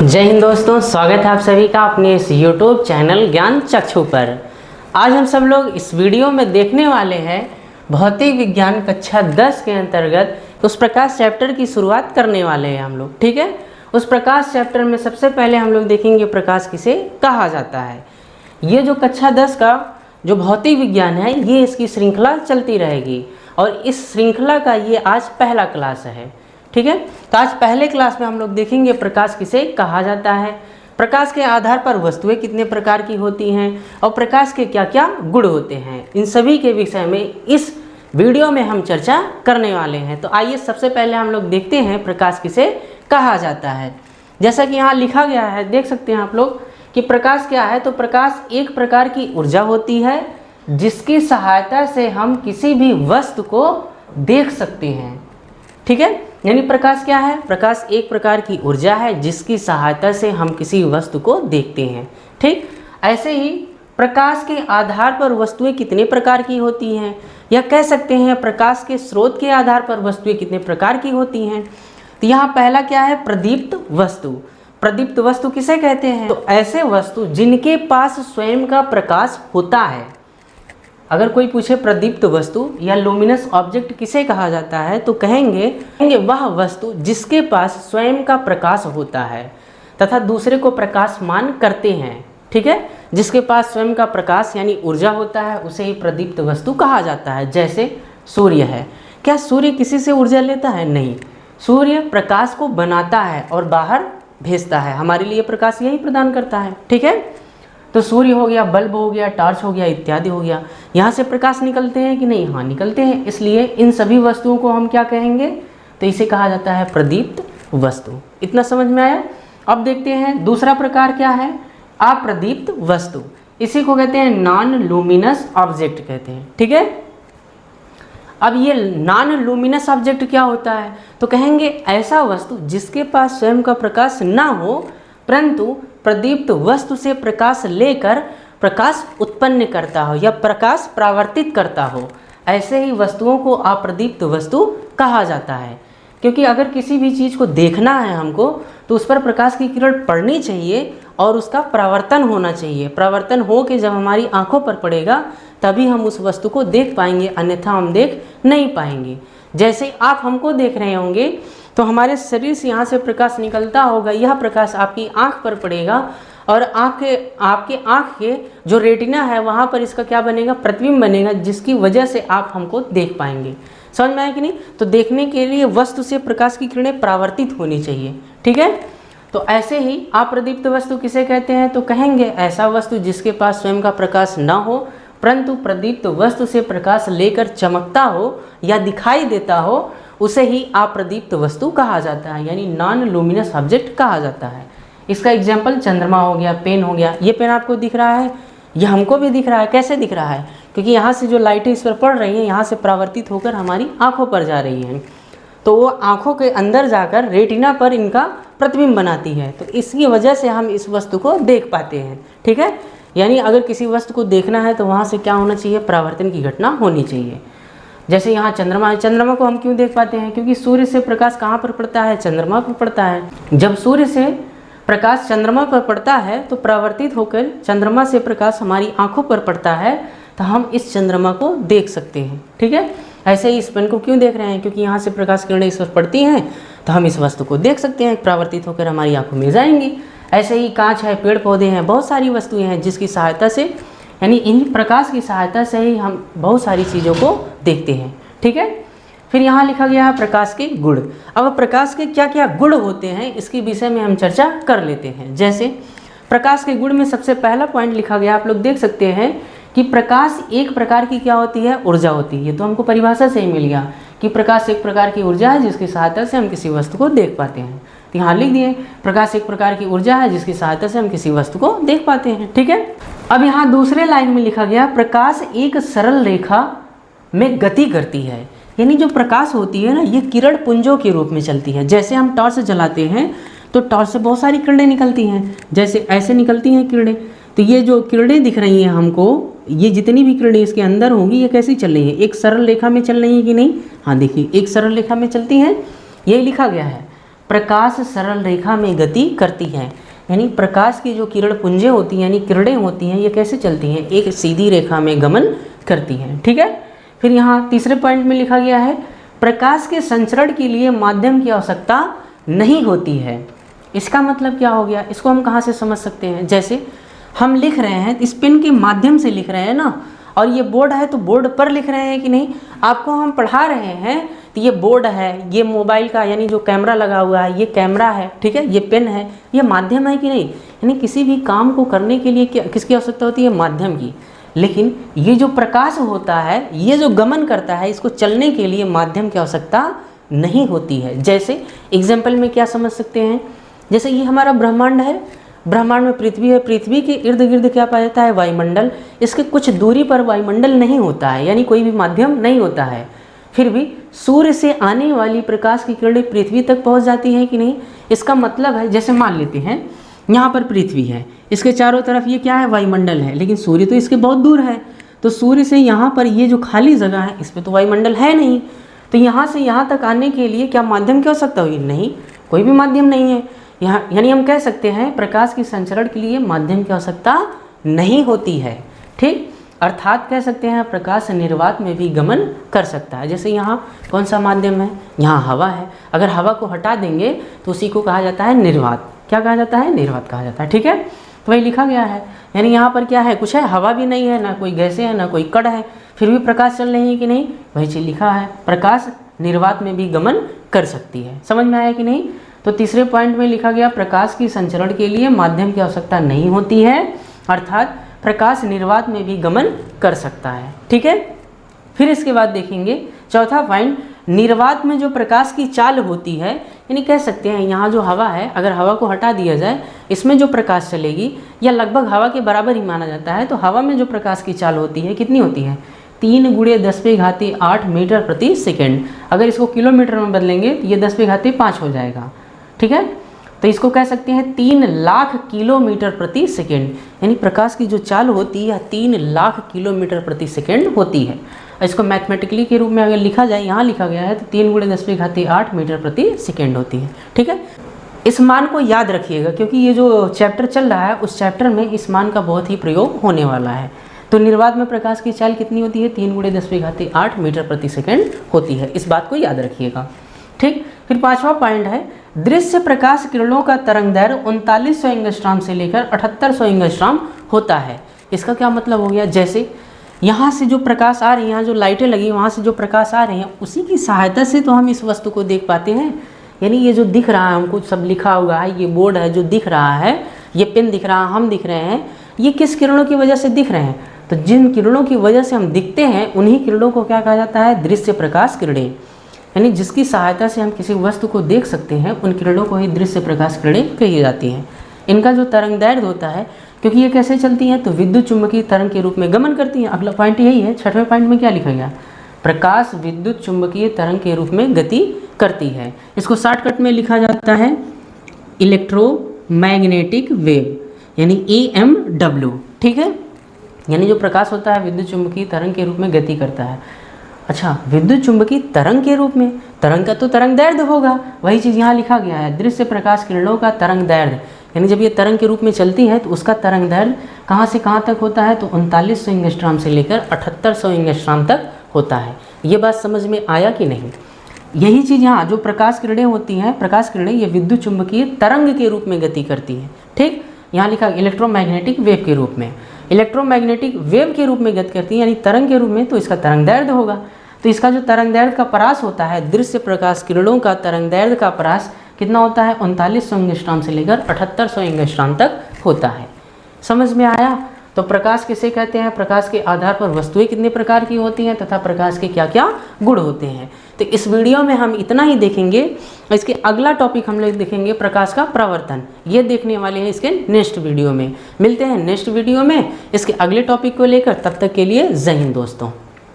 जय हिंद दोस्तों, स्वागत है आप सभी का अपने इस YouTube चैनल ज्ञान चक्षु पर। आज हम सब लोग इस वीडियो में देखने वाले हैं भौतिक विज्ञान कक्षा 10 के अंतर्गत उस प्रकाश चैप्टर की शुरुआत करने वाले हैं हम लोग। ठीक है, उस प्रकाश चैप्टर में सबसे पहले हम लोग देखेंगे प्रकाश किसे कहा जाता है। ये जो कक्षा 10 का जो भौतिक विज्ञान है, ये इसकी श्रृंखला चलती रहेगी और इस श्रृंखला का ये आज पहला क्लास है। ठीक है, तो आज पहले क्लास में हम लोग देखेंगे प्रकाश किसे कहा जाता है, प्रकाश के आधार पर वस्तुएं कितने प्रकार की होती हैं और प्रकाश के क्या क्या गुण होते हैं। इन सभी के विषय में इस वीडियो में हम चर्चा करने वाले हैं। तो आइए सबसे पहले हम लोग देखते हैं प्रकाश किसे कहा जाता है। जैसा कि यहाँ लिखा गया है, देख सकते हैं आप लोग कि प्रकाश क्या है। तो प्रकाश एक प्रकार की ऊर्जा होती है जिसकी सहायता से हम किसी भी वस्तु को देख सकते हैं। ठीक है, यानी प्रकाश क्या है? प्रकाश एक प्रकार की ऊर्जा है जिसकी सहायता से हम किसी वस्तु को देखते हैं। ठीक, ऐसे ही प्रकाश के आधार पर वस्तुएं कितने प्रकार की होती हैं, या कह सकते हैं प्रकाश के स्रोत के आधार पर वस्तुएं कितने प्रकार की होती हैं। तो यहाँ पहला क्या है? प्रदीप्त वस्तु। प्रदीप्त वस्तु किसे कहते हैं? तो ऐसे वस्तु जिनके पास स्वयं का प्रकाश होता है। अगर कोई पूछे प्रदीप्त वस्तु या लुमिनस ऑब्जेक्ट किसे कहा जाता है, तो कहेंगे वह वस्तु जिसके पास स्वयं का प्रकाश होता है तथा दूसरे को प्रकाशमान करते हैं। ठीक है, जिसके पास स्वयं का प्रकाश यानी ऊर्जा होता है उसे ही प्रदीप्त वस्तु कहा जाता है। जैसे सूर्य है। क्या सूर्य किसी से ऊर्जा लेता है? नहीं, सूर्य प्रकाश को बनाता है और बाहर भेजता है। हमारे लिए प्रकाश यही प्रदान करता है। ठीक है, तो सूर्य हो गया, बल्ब हो गया, टॉर्च हो गया, इत्यादि हो गया। यहाँ से प्रकाश निकलते हैं कि नहीं? हाँ, निकलते हैं। इसलिए इन सभी वस्तुओं को हम क्या कहेंगे? तो इसे कहा जाता है प्रदीप्त वस्तु। इतना समझ में आया? अब देखते हैं दूसरा प्रकार क्या है? अप्रदीप्त वस्तु। इसी को कहते हैं नॉन लुमिनस ऑब्जेक्ट कहते हैं। ठीक है, अब ये नॉन लुमिनस ऑब्जेक्ट क्या होता है? तो कहेंगे ऐसा वस्तु जिसके पास स्वयं का प्रकाश ना हो परंतु प्रदीप्त वस्तु से प्रकाश लेकर प्रकाश उत्पन्न करता हो या प्रकाश परावर्तित करता हो। ऐसे ही वस्तुओं को अप्रदीप्त वस्तु कहा जाता है। क्योंकि अगर किसी भी चीज़ को देखना है हमको, तो उस पर प्रकाश की किरण पड़नी चाहिए और उसका परावर्तन होना चाहिए। परावर्तन हो के जब हमारी आंखों पर पड़ेगा तभी हम उस वस्तु को देख पाएंगे, अन्यथा हम देख नहीं पाएंगे। जैसे आप हमको देख रहे होंगे तो हमारे शरीर से यहाँ से प्रकाश निकलता होगा, यह प्रकाश आपकी आँख पर पड़ेगा और आपके आँख के जो रेटिना है वहाँ पर इसका क्या बनेगा? प्रतिबिंब बनेगा, जिसकी वजह से आप हमको देख पाएंगे। समझ में आया कि नहीं? तो देखने के लिए वस्तु से प्रकाश की किरणें परावर्तित होनी चाहिए। ठीक है, तो ऐसे ही अप्रदीप्त वस्तु किसे कहते हैं? तो कहेंगे ऐसा वस्तु जिसके पास स्वयं का प्रकाश न हो परंतु प्रदीप्त वस्तु से प्रकाश लेकर चमकता हो या दिखाई देता हो, उसे ही अप्रदीप्त वस्तु कहा जाता है, यानी नॉन लुमिनस ऑब्जेक्ट कहा जाता है। इसका एग्जाम्पल चंद्रमा हो गया, पेन हो गया। ये पेन आपको दिख रहा है, ये हमको भी दिख रहा है। कैसे दिख रहा है? क्योंकि यहाँ से जो लाइटें इस पर पड़ रही हैं यहाँ से परावर्तित होकर हमारी आँखों पर जा रही हैं, तो वो आँखों के अंदर जाकर रेटिना पर इनका प्रतिबिंब बनाती है। तो इसकी वजह से हम इस वस्तु को देख पाते हैं। ठीक है, यानी अगर किसी वस्तु को देखना है तो वहाँ से क्या होना चाहिए? परावर्तन की घटना होनी चाहिए। जैसे यहाँ चंद्रमा है, चंद्रमा को हम क्यों देख पाते हैं? क्योंकि सूर्य से प्रकाश कहाँ पर पड़ता है? चंद्रमा पर पड़ता है। जब सूर्य से प्रकाश चंद्रमा पर पड़ता है तो परावर्तित होकर चंद्रमा से प्रकाश हमारी आंखों पर पड़ता है, तो हम इस चंद्रमा को देख सकते हैं। ठीक है, ऐसे ही इस पेन को क्यों देख रहे हैं? क्योंकि यहाँ से प्रकाश किरणें इस पर पड़ती हैं तो हम इस वस्तु को देख सकते हैं, परावर्तित होकर हमारी आंखों में जाएंगी। ऐसे ही कांच है, पेड़ पौधे हैं, बहुत सारी वस्तुएँ हैं जिसकी सहायता से, यानी इन प्रकाश की सहायता से ही हम बहुत सारी चीज़ों को देखते हैं। ठीक है, फिर यहाँ लिखा गया है प्रकाश के गुण। अब प्रकाश के क्या क्या गुण होते हैं इसके विषय में हम चर्चा कर लेते हैं। जैसे प्रकाश के गुण में सबसे पहला पॉइंट लिखा गया, आप लोग देख सकते हैं कि प्रकाश एक प्रकार की क्या होती है? ऊर्जा होती है। ये तो हमको परिभाषा से ही मिल गया कि प्रकाश एक प्रकार की ऊर्जा है जिसकी सहायता से हम किसी वस्तु को देख पाते हैं। तो यहाँ लिख दिए प्रकाश एक प्रकार की ऊर्जा है जिसकी सहायता से हम किसी वस्तु को देख पाते हैं। ठीक है, अब यहाँ दूसरे लाइन में लिखा गया प्रकाश एक सरल रेखा में गति करती है। यानी जो प्रकाश होती है ना, ये किरण पुंजों के रूप में चलती है। जैसे हम टॉर्च जलाते हैं तो टॉर्च से बहुत सारी किरणें निकलती हैं, जैसे ऐसे निकलती हैं किरणें। तो ये जो किरणें दिख रही हैं हमको, ये जितनी भी किरणें इसके अंदर होंगी ये कैसी चल रही है? एक सरल रेखा में चल रही है कि नहीं? हाँ देखिए, एक सरल रेखा में चलती हैं, यही लिखा गया है। प्रकाश सरल रेखा में गति करती है। यानी प्रकाश की जो किरण पुंजें होती हैं यानी किरणें होती हैं, ये कैसे चलती हैं, एक सीधी रेखा में गमन करती हैं। ठीक है। फिर यहाँ तीसरे पॉइंट में लिखा गया है प्रकाश के संचरण के लिए माध्यम की आवश्यकता नहीं होती है। इसका मतलब क्या हो गया, इसको हम कहाँ से समझ सकते हैं। जैसे हम लिख रहे हैं इस पेन के माध्यम से लिख रहे हैं ना, और ये बोर्ड है तो बोर्ड पर लिख रहे हैं कि नहीं, आपको हम पढ़ा रहे हैं तो ये बोर्ड है, ये मोबाइल का यानी जो कैमरा लगा हुआ है ये कैमरा है, ठीक है, ये पेन है, ये माध्यम है कि नहीं। यानी किसी भी काम को करने के लिए किसकी आवश्यकता होती है, माध्यम की। लेकिन ये जो प्रकाश होता है ये जो गमन करता है, इसको चलने के लिए माध्यम की आवश्यकता नहीं होती है। जैसे एग्जाम्पल में क्या समझ सकते हैं, जैसे ये हमारा ब्रह्मांड है, ब्रह्मांड में पृथ्वी है, पृथ्वी के इर्द गिर्द क्या पाया जाता है, वायुमंडल। इसके कुछ दूरी पर वायुमंडल नहीं होता है, यानी कोई भी माध्यम नहीं होता है। फिर भी सूर्य से आने वाली प्रकाश की किरणें पृथ्वी तक पहुंच जाती हैं कि नहीं। इसका मतलब है, जैसे मान लेते हैं यहाँ पर पृथ्वी है, इसके चारों तरफ ये क्या है, वायुमंडल है, लेकिन सूर्य तो इसके बहुत दूर है। तो सूर्य से यहाँ पर ये जो खाली जगह है इस पर तो वायुमंडल है नहीं, तो यहाँ से यहाँ तक आने के लिए क्या माध्यम की आवश्यकता हुई, नहीं, कोई भी माध्यम नहीं है यहाँ। यानी हम कह सकते हैं प्रकाश की संचरण के लिए माध्यम की आवश्यकता नहीं होती है। ठीक, अर्थात कह सकते हैं प्रकाश निर्वात में भी गमन कर सकता है। जैसे यहाँ कौन सा माध्यम है, यहाँ हवा है, अगर हवा को हटा देंगे तो उसी को कहा जाता है निर्वात। क्या कहा जाता है, निर्वात कहा जाता है। ठीक है, तो वही लिखा गया है। यानी यहाँ पर क्या है, कुछ है, हवा भी नहीं है, ना कोई गैसें है, ना कोई कण है, फिर भी प्रकाश चल रही है कि नहीं, वही चीज़ लिखा है, प्रकाश निर्वात में भी गमन कर सकती है। समझ में आया कि नहीं। तो तीसरे पॉइंट में लिखा गया प्रकाश की संचरण के लिए माध्यम की आवश्यकता नहीं होती है, अर्थात प्रकाश निर्वात में भी गमन कर सकता है। ठीक है। फिर इसके बाद देखेंगे चौथा पॉइंट, निर्वात में जो प्रकाश की चाल होती है, यानी कह सकते हैं यहाँ जो हवा है, अगर हवा को हटा दिया जाए इसमें जो प्रकाश चलेगी या लगभग हवा के बराबर ही माना जाता है। तो हवा में जो प्रकाश की चाल होती है कितनी होती है, 3 × 10⁸ मीटर प्रति सेकेंड। अगर इसको किलोमीटर में बदलेंगे तो ये 10⁵ हो जाएगा। ठीक है, तो इसको कह सकते हैं 3 लाख किलोमीटर प्रति सेकेंड। यानी प्रकाश की जो चाल होती है 3 लाख किलोमीटर प्रति सेकेंड होती है। इसको मैथमेटिकली के रूप में अगर लिखा जाए, यहाँ लिखा गया है तो 3 × 10⁸ मीटर प्रति सेकेंड होती है। ठीक है, इस मान को याद रखिएगा क्योंकि ये जो चैप्टर चल रहा है उस चैप्टर में इस मान का बहुत ही प्रयोग होने वाला है। तो निर्वात में प्रकाश की चाल कितनी होती है, 3 × 10⁸ मीटर प्रति सेकेंड होती है। इस बात को याद रखिएगा। ठीक, फिर पांचवा पॉइंट है, दृश्य प्रकाश किरणों का तरंगदैर्घ्य 3900 एंगस्ट्रॉम से लेकर 7800 एंगस्ट्रॉम होता है। इसका क्या मतलब हो गया, जैसे यहाँ से जो प्रकाश आ रही है, यहाँ जो लाइटें लगी वहाँ से जो प्रकाश आ रही हैं उसी की सहायता से तो हम इस वस्तु को देख पाते हैं। यानी ये जो दिख रहा है हमको, सब लिखा हुआ है, ये बोर्ड है जो दिख रहा है, ये पेन दिख रहा है, हम दिख रहे हैं, ये किस किरणों की वजह से दिख रहे हैं, तो जिन किरणों की वजह से हम दिखते हैं उन्हीं किरणों को क्या कहा जाता है, दृश्य प्रकाश किरणें। यानी जिसकी सहायता से हम किसी वस्तु को देख सकते हैं उन किरणों को ही दृश्य प्रकाश किरणें कही जाती हैं। इनका जो तरंगदैर्घ्य होता है, क्योंकि ये कैसे चलती हैं, तो विद्युत चुम्बकीय तरंग के रूप में गमन करती हैं। अगला पॉइंट यही है। छठवें पॉइंट में क्या लिखा गया, प्रकाश विद्युत चुम्बकीय तरंग के रूप में गति करती है। इसको शॉर्टकट में लिखा जाता है इलेक्ट्रोमैग्नेटिक वेव, यानी EMW। ठीक है, यानी जो प्रकाश होता है विद्युत चुम्बकीय तरंग के रूप में गति करता है। अच्छा, विद्युत चुम्बकीय तरंग के रूप में, तरंग का तो तरंगदैर्घ्य होगा, वही चीज़ यहाँ लिखा गया है, दृश्य प्रकाश किरणों का तरंगदैर्घ्य। यानी जब ये तरंग के रूप में चलती है तो उसका तरंगदैर्घ्य कहाँ से कहाँ तक होता है, तो 3900 एंगस्ट्रॉम से लेकर 7800 एंगस्ट्रॉम तक होता है। ये बात समझ में आया कि नहीं। यही चीज़ यहाँ जो प्रकाश किरणें होती हैं, प्रकाश किरणें ये विद्युत चुम्बकीय तरंग के रूप में गति करती हैं। ठीक, यहाँ लिखा इलेक्ट्रोमैग्नेटिक वेव के रूप में, इलेक्ट्रोमैग्नेटिक वेव के रूप में गति करती है, यानी तरंग के रूप में, तो इसका तरंगदैर्घ्य होगा। तो इसका जो तरंगदैर्घ्य का परास होता है, दृश्य प्रकाश किरणों का तरंगदैर्घ्य का परास कितना होता है, 3900 एंगस्ट्रॉम से लेकर 7800 एंगस्ट्रॉम तक होता है। समझ में आया। तो प्रकाश किसे कहते हैं, प्रकाश के आधार पर वस्तुएं कितने प्रकार की होती हैं तथा प्रकाश के क्या क्या गुण होते हैं। तो इस वीडियो में हम इतना ही देखेंगे। इसके अगला टॉपिक हम लोग देखेंगे प्रकाश का प्रवर्तन। ये देखने वाले हैं इसके नेक्स्ट वीडियो में। मिलते हैं नेक्स्ट वीडियो में इसके अगले टॉपिक को लेकर। तब तक के लिए जय हिंद दोस्तों।